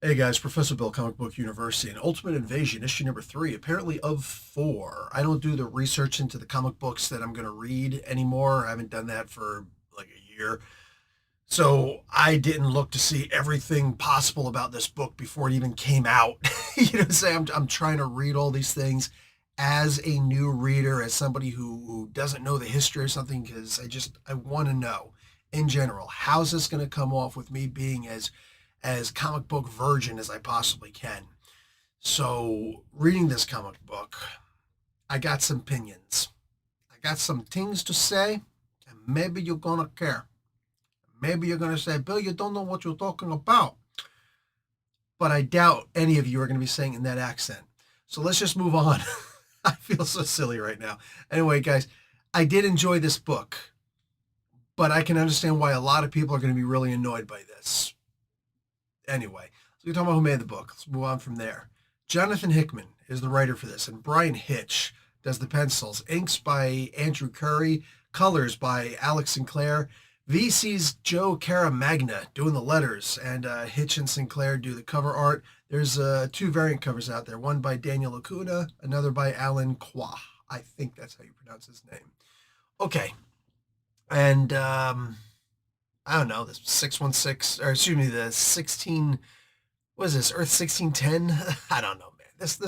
Hey guys, Professor Bill, Comic Book University, and Ultimate Invasion, issue number 3, apparently of 4. I don't do the research into the comic books that I'm going to read anymore. I haven't done that for like a year. So I didn't look to see everything possible about this book before it even came out. I'm trying to read all these things as a new reader, as somebody who doesn't know the history or something, because I want to know in general, how's this going to come off with me being as comic book virgin as I possibly can. So, reading this comic book, I got some opinions. I got some things to say, and maybe you're gonna care. Maybe you're gonna say, Bill, you don't know what you're talking about. But I doubt any of you are gonna be saying in that accent. So let's just move on. I feel so silly right now. Anyway, guys, I did enjoy this book, but I can understand why a lot of people are going to be really annoyed by this. Anyway, so we're talking about who made the book. Let's move on from there. Jonathan Hickman is the writer for this, and Brian Hitch does the pencils. Inks by Andrew Curry, colors by Alex Sinclair. VC's Joe Caramagna doing the letters, and Hitch and Sinclair do the cover art. There's two variant covers out there, one by Daniel Acuna, another by Alan Qua. I think that's how you pronounce his name. Okay, and I don't know, this 616, or excuse me, the 16, what is this, Earth 1610? I don't know, man. This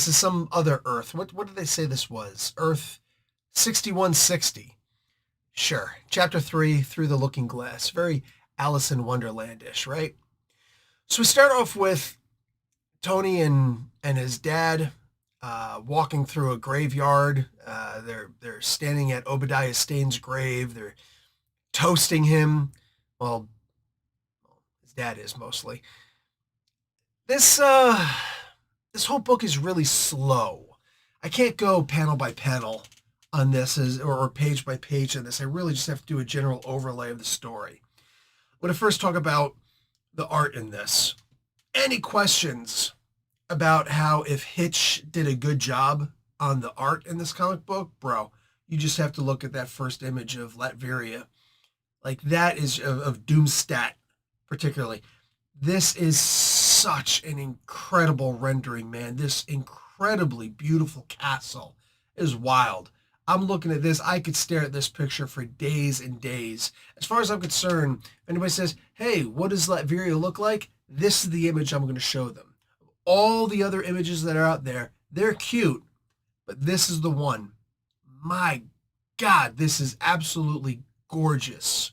is some other Earth. What did they say this was? Earth 6160. Sure. Chapter 3, Through the Looking Glass. Very Alice in Wonderland-ish, right? So we start off with Tony and his dad walking through a graveyard. They're standing at Obadiah Stane's grave. They're toasting him. Well, his dad is mostly. This this whole book is really slow. I can't go panel by panel on this or page by page on this. I really just have to do a general overlay of the story. I'm going to first talk about the art in this. Any questions about how if Hitch did a good job on the art in this comic book? Bro, you just have to look at that first image of Latveria. Like that is of Doomstat, particularly. This is such an incredible rendering, man. This incredibly beautiful castle is wild. I'm looking at this. I could stare at this picture for days and days. As far as I'm concerned, if anybody says, hey, what does Latveria look like? This is the image I'm going to show them. All the other images that are out there, they're cute, but this is the one. My God, this is absolutely gorgeous.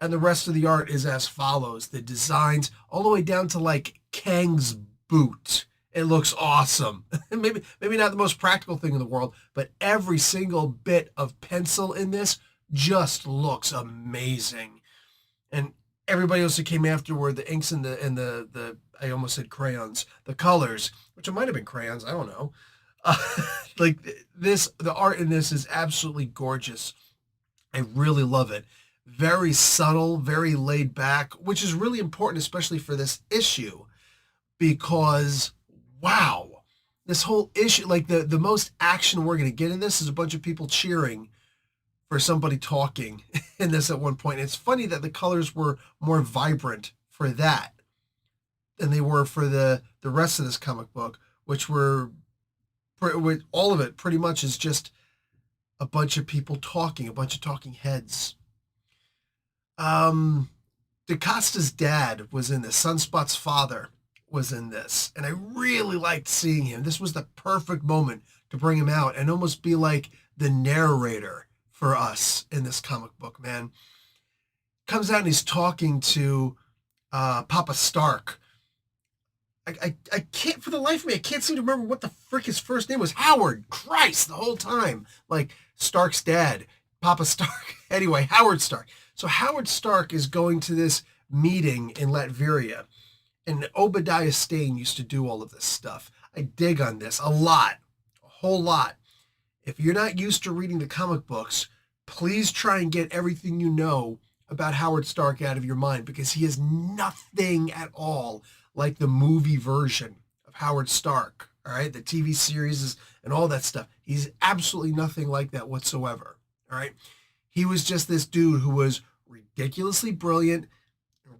And the rest of the art is as follows. The designs, all the way down to like Kang's boot. It looks awesome. maybe not the most practical thing in the world, but every single bit of pencil in this just looks amazing. And everybody else who came afterward, the inks and the I almost said crayons, the colors, which it might have been crayons, I don't know. Uh, like this, the art in this is absolutely gorgeous. I really love it. Very subtle, very laid back, which is really important, especially for this issue, because wow, this whole issue, like the most action we're going to get in this is a bunch of people cheering for somebody talking in this at one point. It's funny that the colors were more vibrant for that than they were for the rest of this comic book, which were all of it pretty much is just a bunch of people talking, a bunch of talking heads. DaCosta's dad was in this. Sunspot's father was in this, and I really liked seeing him. This was the perfect moment to bring him out and almost be like the narrator for us in this comic book, man. Comes out and he's talking to Papa Stark. I can't, for the life of me, I can't seem to remember what the frick his first name was. Howard. Christ, the whole time. Like Stark's dad, Papa Stark. Anyway, Howard Stark. So Howard Stark is going to this meeting in Latveria, and Obadiah Stane used to do all of this stuff. I dig on this a lot, a whole lot. If you're not used to reading the comic books, please try and get everything you know about Howard Stark out of your mind, because he is nothing at all like the movie version of Howard Stark. All right, the TV series and all that stuff. He's absolutely nothing like that whatsoever. All right, he was just this dude who was ridiculously brilliant,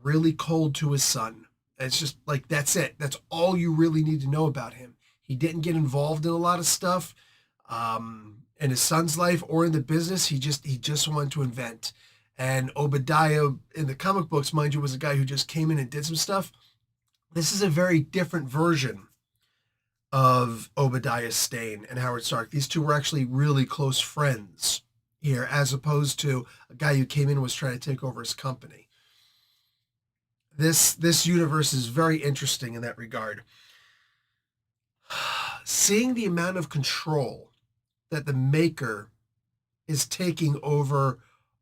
really cold to his son. It's just like that's it. That's all you really need to know about him. He didn't get involved in a lot of stuff in his son's life or in the business. He just wanted to invent. And Obadiah in the comic books, mind you, was a guy who just came in and did some stuff. This is a very different version of Obadiah Stane and Howard Stark. These two were actually really close friends here, as opposed to a guy who came in and was trying to take over his company. This universe is very interesting in that regard. Seeing the amount of control that the Maker is taking over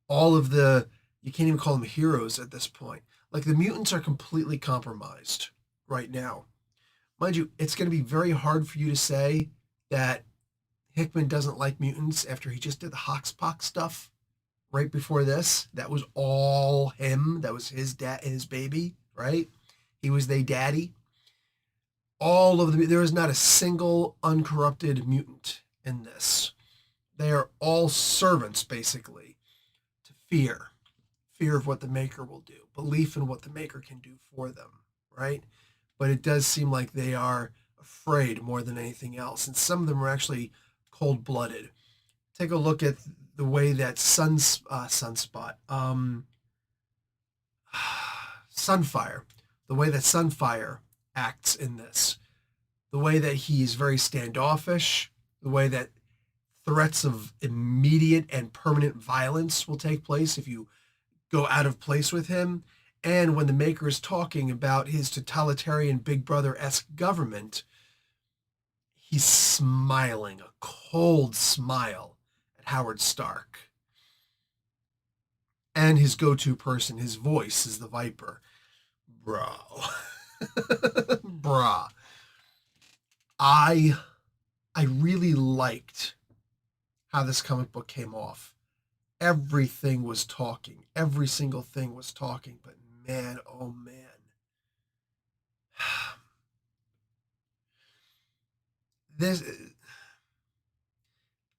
all of the, you can't even call them heroes at this point. Like the mutants are completely compromised right now. Mind you, it's going to be very hard for you to say that Hickman doesn't like mutants after he just did the Hoxpox stuff right before this. That was all him. That was his dad, his baby, right? He was their daddy. All of them, there is not a single uncorrupted mutant in this. They are all servants, basically, to fear of what the Maker will do, belief in what the Maker can do for them, right? But it does seem like they are afraid more than anything else. And some of them are actually cold-blooded. Take a look at the way that Sunspot, Sunfire, the way that Sunfire acts in this, the way that he's very standoffish, the way that threats of immediate and permanent violence will take place if you go out of place with him. And when the Maker is talking about his totalitarian Big Brother-esque government, he's smiling, a cold smile at Howard Stark. And his go-to person, his voice is the Viper. Bro. Bruh. I really liked how this comic book came off. Everything was talking. Every single thing was talking. But man, oh man. This,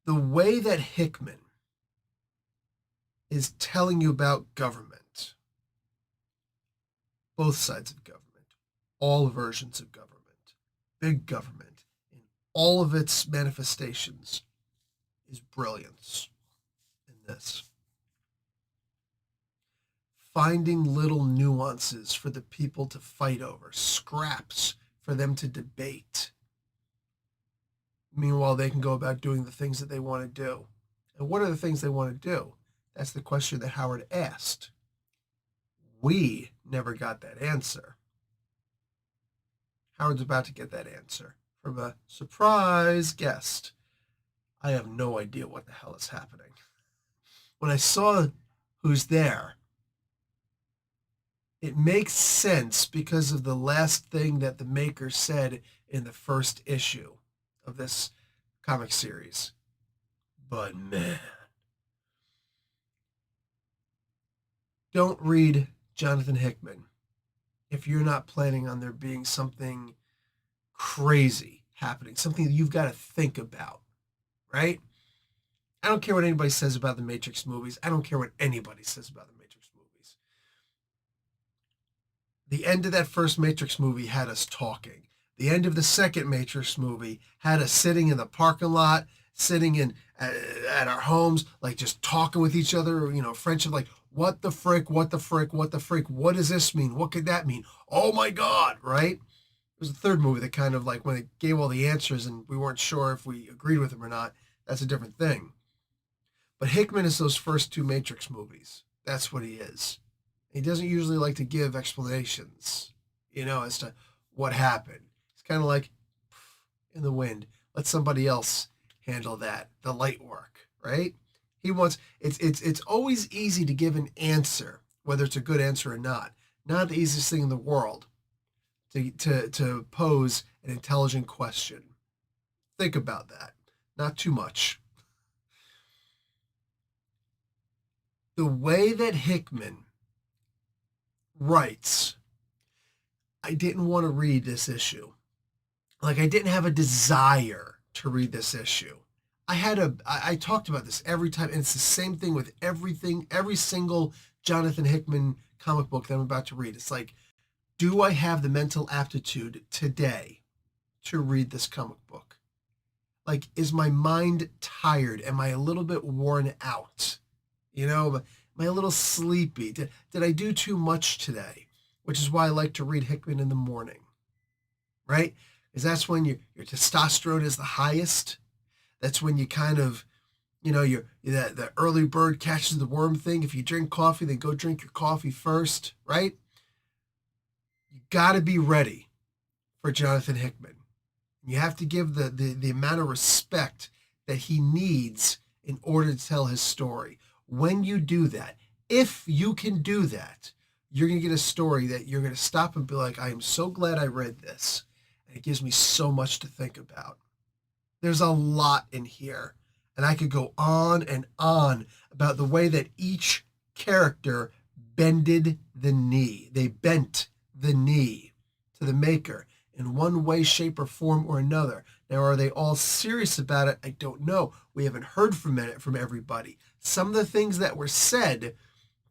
the way that Hickman is telling you about government, both sides of government, all versions of government, big government, in all of its manifestations, is brilliance in this. Finding little nuances for the people to fight over, scraps for them to debate. Meanwhile, they can go about doing the things that they want to do. And what are the things they want to do? That's the question that Howard asked. We never got that answer. Howard's about to get that answer from a surprise guest. I have no idea what the hell is happening. When I saw who's there, it makes sense because of the last thing that the Maker said in the first issue of this comic series. But man, don't read Jonathan Hickman if you're not planning on there being something crazy happening, something that you've got to think about, right? I don't care what anybody says about the Matrix movies. I don't care what anybody says about the Matrix movies. The end of that first Matrix movie had us talking. The end of the second Matrix movie had us sitting in the parking lot, sitting in at our homes, like just talking with each other, friendship, like, what the frick, what the frick, what the frick, what does this mean? What could that mean? Oh my God, right? It was the third movie that kind of like when it gave all the answers and we weren't sure if we agreed with them or not. That's a different thing. But Hickman is those first two Matrix movies. That's what he is. He doesn't usually like to give explanations, as to what happened. It's kind of like in the wind. Let somebody else handle that. The light work, right? He wants it's always easy to give an answer, whether it's a good answer or not. Not the easiest thing in the world to pose an intelligent question. Think about that. Not too much. The way that Hickman writes, I didn't want to read this issue. Like, I didn't have a desire to read this issue. I talked about this every time, and it's the same thing with every single Jonathan Hickman comic book that I'm about to read. It's like, do I have the mental aptitude today to read this comic book? Like, is my mind tired? Am I a little bit worn out? Am I a little sleepy? Did I do too much today? Which is why I like to read Hickman in the morning, right? Because that's when your testosterone is the highest. That's when you kind of, you're that the early bird catches the worm thing. If you drink coffee, then go drink your coffee first, right? You got to be ready for Jonathan Hickman. You have to give the amount of respect that he needs in order to tell his story. When you do that, if you can do that, you're going to get a story that you're going to stop and be like, I am so glad I read this. And it gives me so much to think about. There's a lot in here. And I could go on and on about the way that each character bended the knee. They bent the knee to the maker in one way, shape, or form or another. Now, are they all serious about it? I don't know. We haven't heard from everybody. Some of the things that were said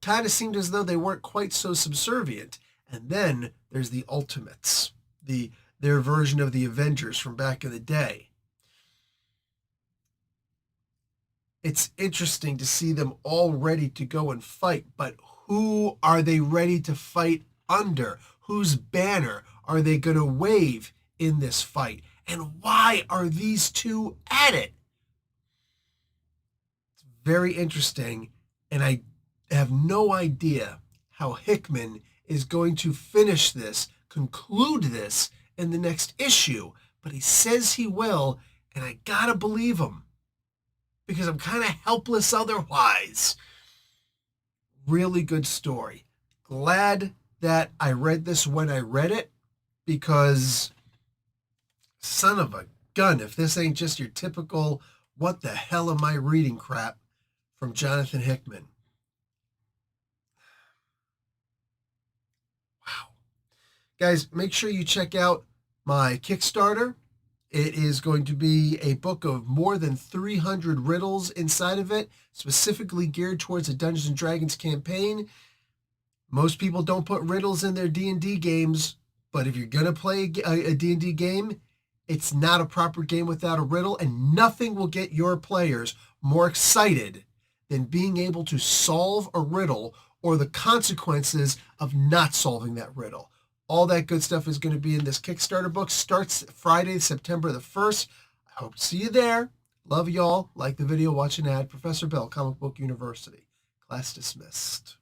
kind of seemed as though they weren't quite so subservient. And then there's the Ultimates, their version of the Avengers from back in the day. It's interesting to see them all ready to go and fight, but who are they ready to fight under? Whose banner are they going to wave in this fight? And why are these two at it? It's very interesting, and I have no idea how Hickman is going to finish this, conclude this in the next issue, but he says he will, and I gotta believe him because I'm kind of helpless otherwise. Really good story. Glad that I read this when I read it, because son of a gun, if this ain't just your typical what the hell am I reading crap from Jonathan Hickman. Wow. Guys, make sure you check out my Kickstarter. It is going to be a book of more than 300 riddles inside of it, specifically geared towards a Dungeons & Dragons campaign. Most people don't put riddles in their D&D games, but if you're going to play a D&D game, it's not a proper game without a riddle, and nothing will get your players more excited than being able to solve a riddle or the consequences of not solving that riddle. All that good stuff is going to be in this Kickstarter book. Starts Friday, September the 1st. I hope to see you there. Love y'all. Like the video, watch an ad. Professor Bell, Comic Book University. Class dismissed.